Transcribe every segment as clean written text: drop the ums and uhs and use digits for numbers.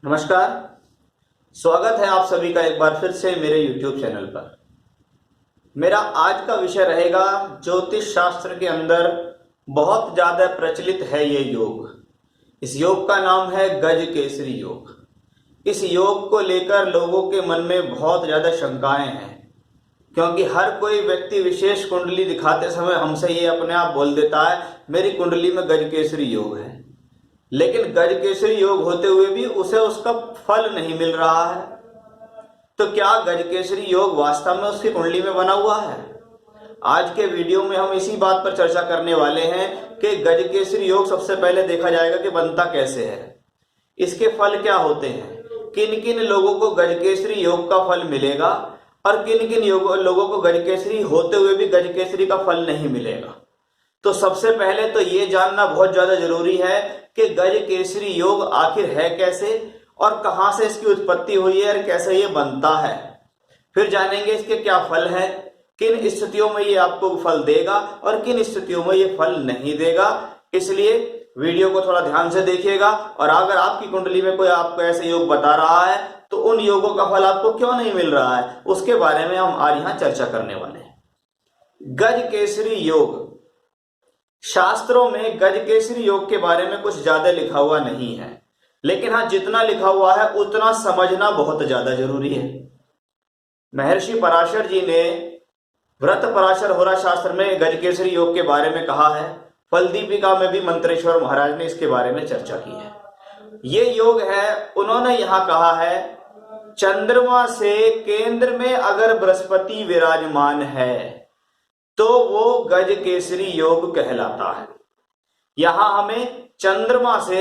नमस्कार। स्वागत है आप सभी का एक बार फिर से मेरे YouTube चैनल पर। मेरा आज का विषय रहेगा ज्योतिष शास्त्र के अंदर बहुत ज़्यादा प्रचलित है ये योग। इस योग का नाम है गज केसरी योग। इस योग को लेकर लोगों के मन में बहुत ज़्यादा शंकाएं हैं, क्योंकि हर कोई व्यक्ति विशेष कुंडली दिखाते समय हमसे ये अपने आप बोल देता है मेरी कुंडली में गज केसरी योग है, लेकिन गज केसरी योग होते हुए भी उसे उसका फल नहीं मिल रहा है। तो क्या गज केसरी योग वास्तव में उसकी कुंडली में बना हुआ है? आज के वीडियो में हम इसी बात पर चर्चा करने वाले हैं कि गज केसरी योग सबसे पहले देखा जाएगा कि बनता कैसे है, इसके फल क्या होते हैं, किन किन लोगों को गज केसरी योग का फल मिलेगा और किन किन लोगों को गज केसरी होते हुए भी गज केसरी का फल नहीं मिलेगा। तो सबसे पहले तो ये जानना बहुत ज्यादा जरूरी है कि गज केसरी योग आखिर है कैसे और कहां से इसकी उत्पत्ति हुई है और कैसे ये बनता है। फिर जानेंगे इसके क्या फल है, किन स्थितियों में ये आपको फल देगा और किन स्थितियों में ये फल नहीं देगा। इसलिए वीडियो को थोड़ा ध्यान से देखिएगा, और अगर आपकी कुंडली में कोई आपको ऐसे योग बता रहा है तो उन योगों का फल आपको क्यों नहीं मिल रहा है, उसके बारे में हम आज यहां चर्चा करने वाले हैं। गज केसरी योग, शास्त्रों में गज केसरी योग के बारे में कुछ ज्यादा लिखा हुआ नहीं है, लेकिन हाँ जितना लिखा हुआ है उतना समझना बहुत ज्यादा जरूरी है। महर्षि पराशर जी ने व्रत पराशर होरा शास्त्र में गज केसरी योग के बारे में कहा है। फल दीपिका में भी मंत्रेश्वर महाराज ने इसके बारे में चर्चा की है। ये योग है, उन्होंने यहां कहा है चंद्रमा से केंद्र में अगर बृहस्पति विराजमान है तो वो गज केसरी योग कहलाता है। यहां हमें चंद्रमा से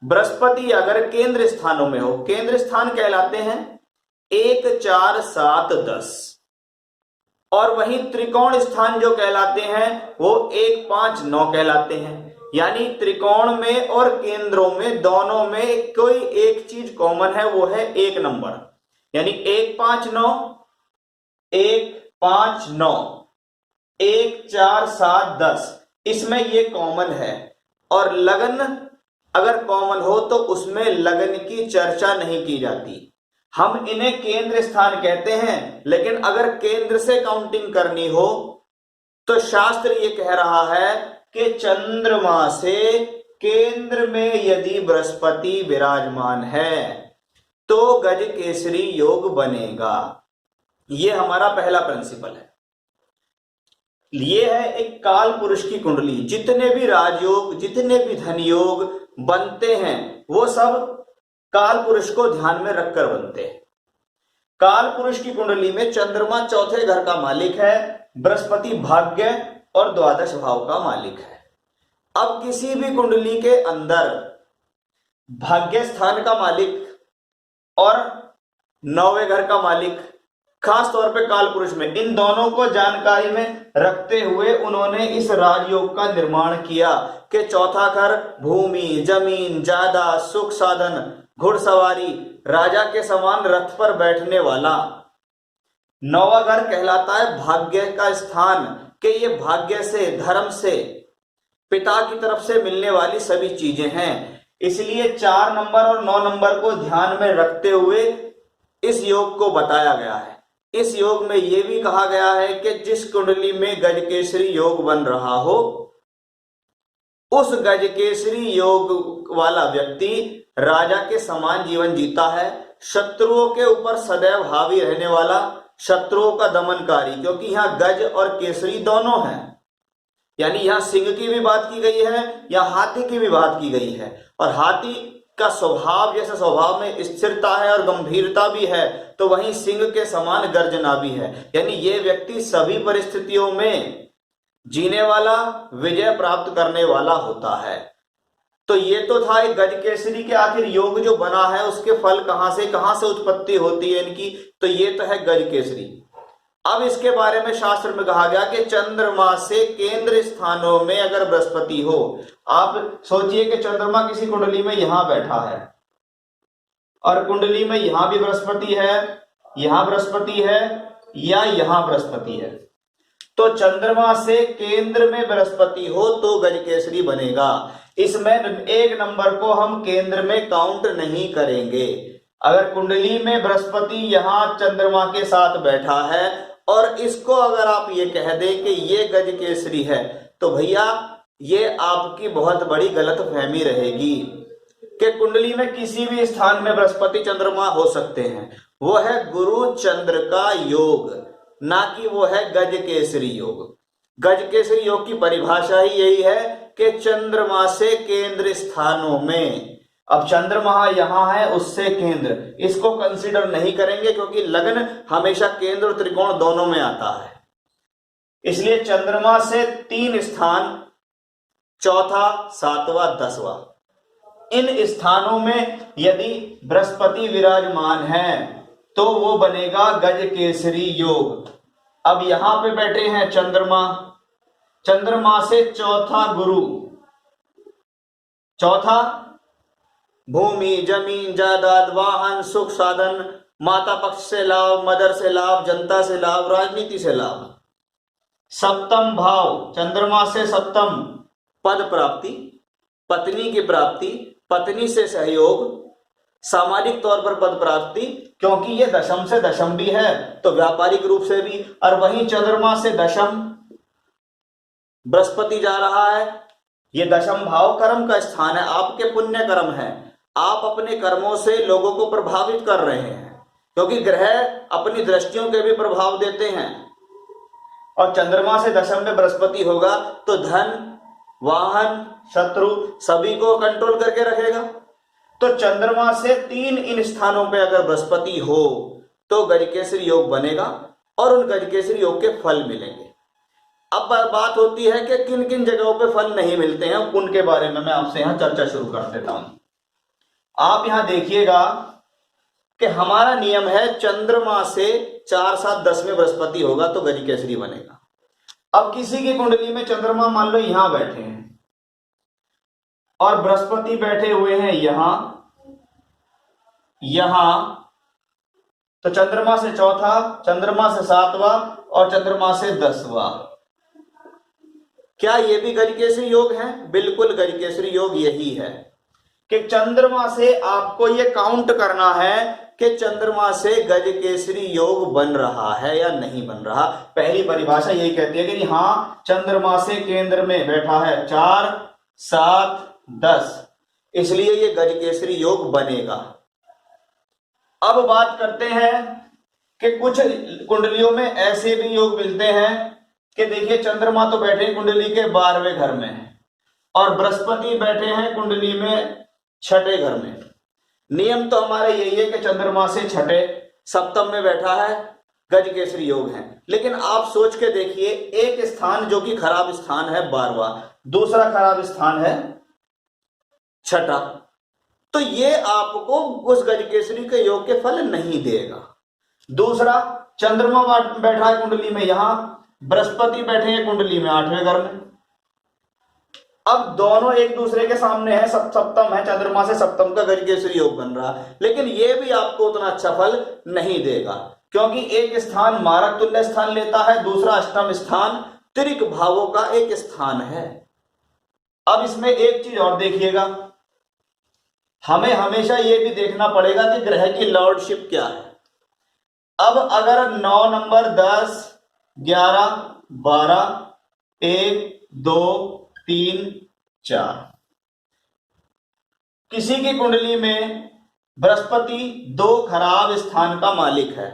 बृहस्पति अगर केंद्र स्थानों में हो, केंद्र स्थान कहलाते हैं 1, 4, 7, 10, और वहीं त्रिकोण स्थान जो कहलाते हैं वो 1, 5, 9 कहलाते हैं। यानी त्रिकोण में और केंद्रों में दोनों में कोई एक चीज कॉमन है, वो है 1 नंबर। यानी 1, 5, 9, 1, 5, 9, 1, 4, 7, 10, इसमें ये कॉमन है। और लगन अगर कॉमन हो तो उसमें लगन की चर्चा नहीं की जाती। हम इन्हें केंद्र स्थान कहते हैं, लेकिन अगर केंद्र से काउंटिंग करनी हो तो शास्त्र ये कह रहा है कि चंद्रमा से केंद्र में यदि बृहस्पति विराजमान है तो गज केसरी योग बनेगा। ये हमारा पहला प्रिंसिपल है। ये है एक काल पुरुष की कुंडली। जितने भी राजयोग, जितने भी धन योग बनते हैं वो सब काल पुरुष को ध्यान में रखकर बनते हैं। काल पुरुष की कुंडली में चंद्रमा चौथे घर का मालिक है, बृहस्पति भाग्य और द्वादश भाव का मालिक है। अब किसी भी कुंडली के अंदर भाग्य स्थान का मालिक और 9वें घर का मालिक, खास तौर पे काल पुरुष में, इन दोनों को जानकारी में रखते हुए उन्होंने इस राजयोग का निर्माण किया कि चौथा घर भूमि, जमीन, जायदाद, सुख साधन, घुड़सवारी, राजा के समान रथ पर बैठने वाला। 9वां घर कहलाता है भाग्य का स्थान, कि ये भाग्य से, धर्म से, पिता की तरफ से मिलने वाली सभी चीजें हैं। इसलिए 4 नंबर और 9 नंबर को ध्यान में रखते हुए इस योग को बताया गया है। इस योग में यह भी कहा गया है कि जिस कुंडली में गज केसरी योग बन रहा हो उस गज केसरी योग वाला व्यक्ति राजा के समान जीवन जीता है, शत्रुओं के ऊपर सदैव हावी रहने वाला, शत्रुओं का दमनकारी, क्योंकि यहां गज और केसरी दोनों हैं। यानी यहां सिंह की भी बात की गई है, या हाथी की भी बात की गई है। और हाथी का स्वभाव जैसे स्वभाव में स्थिरता है और गंभीरता भी है, तो वहीं सिंह के समान गर्जना भी है। यानी ये व्यक्ति सभी परिस्थितियों में जीने वाला, विजय प्राप्त करने वाला होता है। तो ये तो था एक गज केसरी के आखिर योग जो बना है उसके फल कहां से उत्पत्ति होती है इनकी, तो ये तो है गज केसरी। अब इसके बारे में शास्त्र में कहा गया कि चंद्रमा से केंद्र स्थानों में अगर बृहस्पति हो, आप सोचिए कि चंद्रमा किसी कुंडली में यहां बैठा है और कुंडली में यहां भी बृहस्पति है, यहां बृहस्पति है या यहां बृहस्पति है, तो चंद्रमा से केंद्र में बृहस्पति हो तो गज केसरी बनेगा। इसमें एक नंबर को हम केंद्र में काउंट नहीं करेंगे। अगर कुंडली में बृहस्पति यहां चंद्रमा के साथ बैठा है और इसको अगर आप ये कह दें कि ये गज केसरी है, तो भैया ये आपकी बहुत बड़ी गलतफहमी रहेगी कि कुंडली में किसी भी स्थान में बृहस्पति चंद्रमा हो सकते हैं। वो है गुरु चंद्र का योग, ना कि वो है गज केसरी योग। गज केसरी योग की परिभाषा ही यही है कि चंद्रमा से केंद्र स्थानों में, अब चंद्रमा यहां है उससे केंद्र, इसको कंसीडर नहीं करेंगे क्योंकि लग्न हमेशा केंद्र और त्रिकोण दोनों में आता है। इसलिए चंद्रमा से 3 स्थान, चौथा, 7वां, 10वां, इन स्थानों में यदि बृहस्पति विराजमान है तो वो बनेगा गज केसरी योग। अब यहां पे बैठे हैं चंद्रमा, चंद्रमा से चौथा गुरु, चौथा भूमि, जमीन, जायदाद, वाहन, सुख साधन, माता पक्ष से लाभ, मदर से लाभ, जनता से लाभ, राजनीति से लाभ। सप्तम भाव, चंद्रमा से सप्तम, पद प्राप्ति, पत्नी की प्राप्ति, पत्नी से सहयोग, सामाजिक तौर पर पद प्राप्ति, क्योंकि ये दशम से दशम भी है तो व्यापारिक रूप से भी। और वहीं चंद्रमा से दशम बृहस्पति जा रहा है, ये दशम भाव कर्म का स्थान है, आपके पुण्य कर्म है, आप अपने कर्मों से लोगों को प्रभावित कर रहे हैं, क्योंकि ग्रह अपनी दृष्टियों के भी प्रभाव देते हैं। और चंद्रमा से दशम में बृहस्पति होगा तो धन, वाहन, शत्रु सभी को कंट्रोल करके रखेगा। तो चंद्रमा से 3 इन स्थानों पे अगर बृहस्पति हो तो गजकेसरी योग बनेगा और उन गजकेसरी योग के फल मिलेंगे। अब बात होती है कि किन किन जगहों पे फल नहीं मिलते हैं, उनके बारे में मैं आपसे यहां चर्चा शुरू कर देता हूं। आप यहां देखिएगा कि हमारा नियम है चंद्रमा से 4, 7, 10 में बृहस्पति होगा तो गजकेसरी बनेगा। अब किसी की कुंडली में चंद्रमा मान लो यहां बैठे हैं और बृहस्पति बैठे हुए हैं यहां, तो चंद्रमा से चौथा, चंद्रमा से 7वां और चंद्रमा से 10वां, क्या ये भी गजकेसरी योग है? बिल्कुल गजकेसरी योग यही है कि चंद्रमा से आपको ये काउंट करना है कि चंद्रमा से गजकेसरी योग बन रहा है या नहीं बन रहा। पहली परिभाषा यही कहती है कि हां चंद्रमा से केंद्र में बैठा है 4, 7, 10, इसलिए ये गजकेसरी योग बनेगा। अब बात करते हैं कि कुछ कुंडलियों में ऐसे भी योग मिलते हैं कि देखिए चंद्रमा तो बैठे कुंडली के 12वें घर में और बृहस्पति बैठे हैं कुंडली में 6ठे घर में। नियम तो हमारा यही है कि चंद्रमा से 6ठे सप्तम में बैठा है, गजकेसरी योग है। लेकिन आप सोच के देखिए, एक स्थान जो कि खराब स्थान है 12वां, दूसरा खराब स्थान है 6ठा, तो ये आपको उस गजकेसरी के योग के फल नहीं देगा। दूसरा, चंद्रमा बैठा है कुंडली में यहां, बृहस्पति बैठे हैं कुंडली में 8वें घर में। अब दोनों एक दूसरे के सामने है, सप्तम है, चंद्रमा से सप्तम का गजकेसरी योग बन रहा है, लेकिन ये भी आपको उतना अच्छा फल नहीं देगा, क्योंकि एक स्थान मारक तुल्य स्थान लेता है, दूसरा अष्टम स्थान त्रिक भावों का एक स्थान है। अब इसमें एक चीज और देखिएगा, हमें हमेशा यह भी देखना पड़ेगा कि ग्रह की लॉर्डशिप क्या है। अब अगर 9 नंबर, 10, 11, 12, 1, 2, 3, 4 किसी की कुंडली में बृहस्पति 2 खराब स्थान का मालिक है,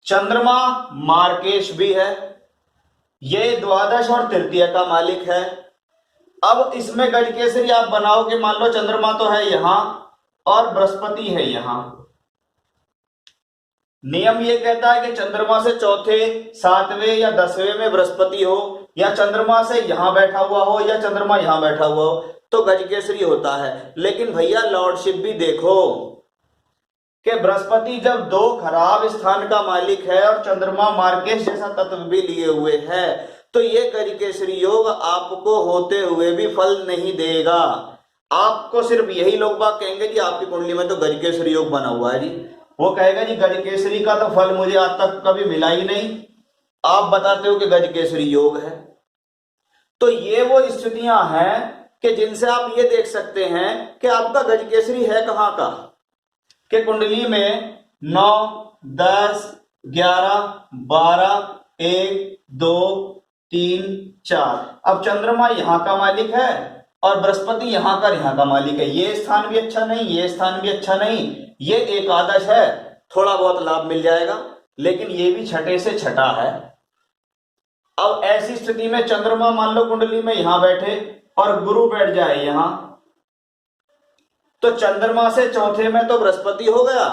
चंद्रमा मार्केश भी है, ये द्वादश और तृतीय का मालिक है। अब इसमें गजकेसरी आप बनाओगे, मान लो चंद्रमा तो है यहां और बृहस्पति है यहां। नियम ये कहता है कि चंद्रमा से चौथे, 7वें या 10वें में बृहस्पति हो, या चंद्रमा से यहां बैठा हुआ हो या चंद्रमा यहां बैठा हुआ हो तो गजकेसरी होता है। लेकिन भैया लॉर्डशिप भी देखो कि बृहस्पति जब 2 खराब स्थान का मालिक है और चंद्रमा मार्केश जैसा तत्व भी लिए हुए है, तो ये गजकेसरी योग आपको होते हुए भी फल नहीं देगा। आपको सिर्फ यही लोग बात कहेंगे कि आपकी कुंडली में तो गजकेसरी योग बना हुआ है जी, वो कहेगा जी गजकेसरी का तो फल मुझे आज तक कभी मिला ही नहीं, आप बताते हो कि गजकेसरी योग है। तो ये वो स्थितियां हैं कि जिनसे आप ये देख सकते हैं कि आपका गजकेसरी है कहाँ का, कि कुंडली में 9, 10, 11, 12, 1, 2, 3, 4। अब चंद्रमा यहां का मालिक है और बृहस्पति यहां का मालिक है। ये स्थान भी अच्छा नहीं, ये स्थान भी अच्छा नहीं, ये एकादश है, थोड़ा बहुत लाभ मिल जाएगा, लेकिन ये भी छठे से छठा है। अब ऐसी स्थिति में चंद्रमा मान लो कुंडली में यहां बैठे और गुरु बैठ जाए यहां, तो चंद्रमा से चौथे में तो बृहस्पति हो गया,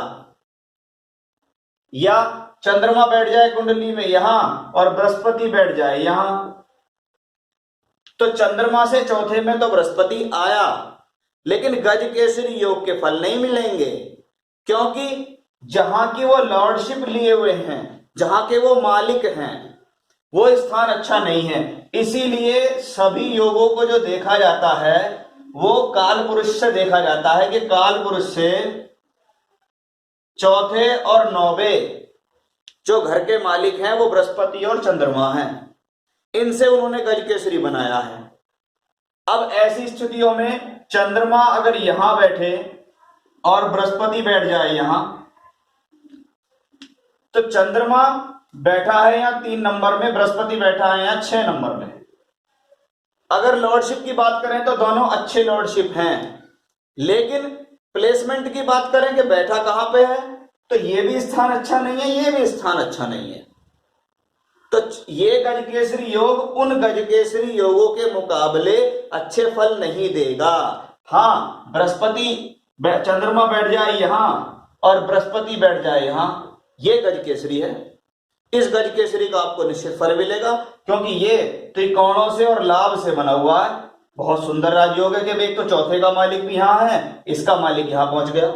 या चंद्रमा बैठ जाए कुंडली में यहां और बृहस्पति बैठ जाए यहां, तो चंद्रमा से चौथे में तो बृहस्पति आया, लेकिन गजकेसरी योग के फल नहीं मिलेंगे, क्योंकि जहां की वो लॉर्डशिप लिए हुए हैं, जहां के वो मालिक हैं, वो स्थान अच्छा नहीं है। इसीलिए सभी योगों को जो देखा जाता है वो काल पुरुष से देखा जाता है, कि काल पुरुष से चौथे और नौवे जो घर के मालिक हैं वो बृहस्पति और चंद्रमा हैं, इनसे उन्होंने गजकेसरी बनाया है। अब ऐसी स्थितियों में चंद्रमा अगर यहां बैठे और बृहस्पति बैठ जाए यहां, तो चंद्रमा बैठा है यहां 3 नंबर में, बृहस्पति बैठा है यहां 6 नंबर में। अगर लॉर्डशिप की बात करें तो दोनों अच्छे लॉर्डशिप हैं, लेकिन प्लेसमेंट की बात करें कि बैठा कहां पे है, तो ये भी स्थान अच्छा नहीं है, ये भी स्थान अच्छा नहीं है। तो ये गजकेसरी योग उन गजकेसरी योगों के मुकाबले अच्छे फल नहीं देगा। हाँ, बृहस्पति चंद्रमा बैठ जाए यहां और बृहस्पति बैठ जाए यहां, ये गजकेसरी है। इस गजकेसरी का आपको निश्चित फल मिलेगा, क्योंकि ये त्रिकोणों से और लाभ से बना हुआ है। बहुत सुंदर राजयोग है कि एक तो चौथे का मालिक भी यहां है, इसका मालिक यहां पहुंच गया।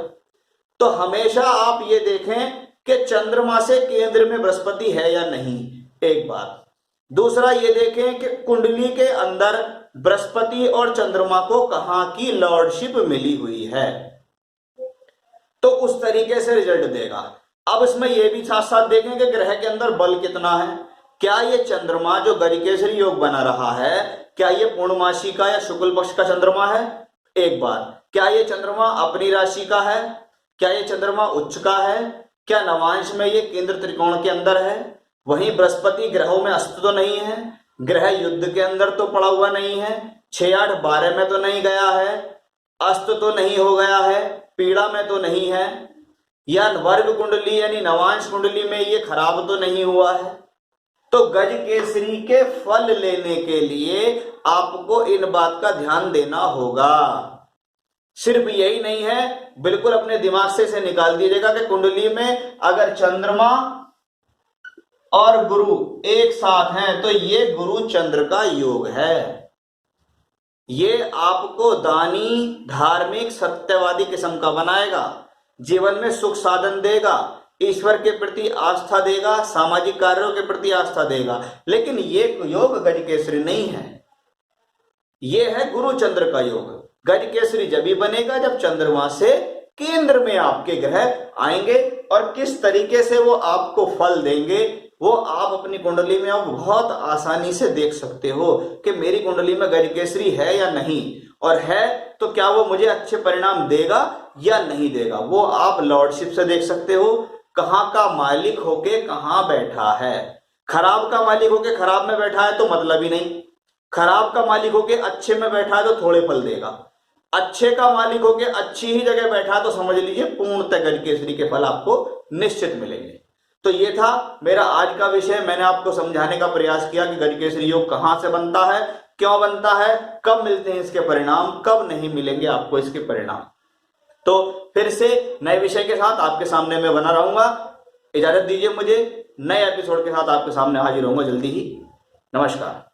तो हमेशा आप ये देखें कि चंद्रमा से केंद्र में बृहस्पति है या नहीं, एक बात। दूसरा ये देखें कि कुंडली के अंदर बृहस्पति और चंद्रमा को कहां की लॉर्डशिप मिली हुई है, तो उस तरीके से रिजल्ट देगा। अब इसमें यह भी साथ साथ देखें कि ग्रह के अंदर बल कितना है। क्या ये चंद्रमा जो गजकेसरी योग बना रहा है, क्या ये पूर्णमासी का या शुक्ल पक्ष का चंद्रमा है, एक बार। क्या ये चंद्रमा अपनी राशि का है, क्या ये चंद्रमा उच्च का है, क्या नवांश में ये केंद्र त्रिकोण के अंदर है। वहीं बृहस्पति ग्रहों में अस्त तो नहीं है, ग्रह युद्ध के अंदर तो पड़ा हुआ नहीं है, 6, 8, 12 में तो नहीं गया है, अस्त तो नहीं हो गया है, पीड़ा में तो नहीं है, या वर्ग कुंडली यानी नवांश कुंडली में ये खराब तो नहीं हुआ है। तो गजकेसरी के फल लेने के लिए आपको इन बात का ध्यान देना होगा। सिर्फ यही नहीं है, बिल्कुल अपने दिमाग से इसे निकाल दीजिएगा कि कुंडली में अगर चंद्रमा और गुरु एक साथ हैं तो ये गुरु चंद्र का योग है। ये आपको दानी, धार्मिक, सत्यवादी किस्म का बनाएगा, जीवन में सुख साधन देगा, ईश्वर के प्रति आस्था देगा, सामाजिक कार्यों के प्रति आस्था देगा। लेकिन ये योग गजकेसरी नहीं है, ये है गुरु चंद्र का योग। गजकेसरी जब भी बनेगा जब चंद्रमा से केंद्र में आपके ग्रह आएंगे, और किस तरीके से वो आपको फल देंगे वो आप अपनी कुंडली में आप बहुत आसानी से देख सकते हो कि मेरी कुंडली में गजकेसरी है या नहीं, और है तो क्या वो मुझे अच्छे परिणाम देगा या नहीं देगा। वो आप लॉर्डशिप से देख सकते हो, कहां का मालिक होके कहां बैठा है। खराब का मालिक होके खराब में बैठा है तो मतलब ही नहीं, खराब का मालिक होके अच्छे में बैठा है तो थोड़े फल देगा, अच्छे का मालिक होके अच्छी ही जगह बैठा है तो समझ लीजिए पूर्णतः गजकेसरी के फल आपको निश्चित मिलेंगे। तो ये था मेरा आज का विषय। मैंने आपको समझाने का प्रयास किया कि गजकेसरी योग कहां से बनता है, क्यों बनता है, कब मिलते हैं इसके परिणाम, कब नहीं मिलेंगे आपको इसके परिणाम। तो फिर से नए विषय के साथ आपके सामने मैं बना रहूंगा। इजाजत दीजिए मुझे, नए एपिसोड के साथ आपके सामने हाजिर होऊंगा जल्दी ही। नमस्कार।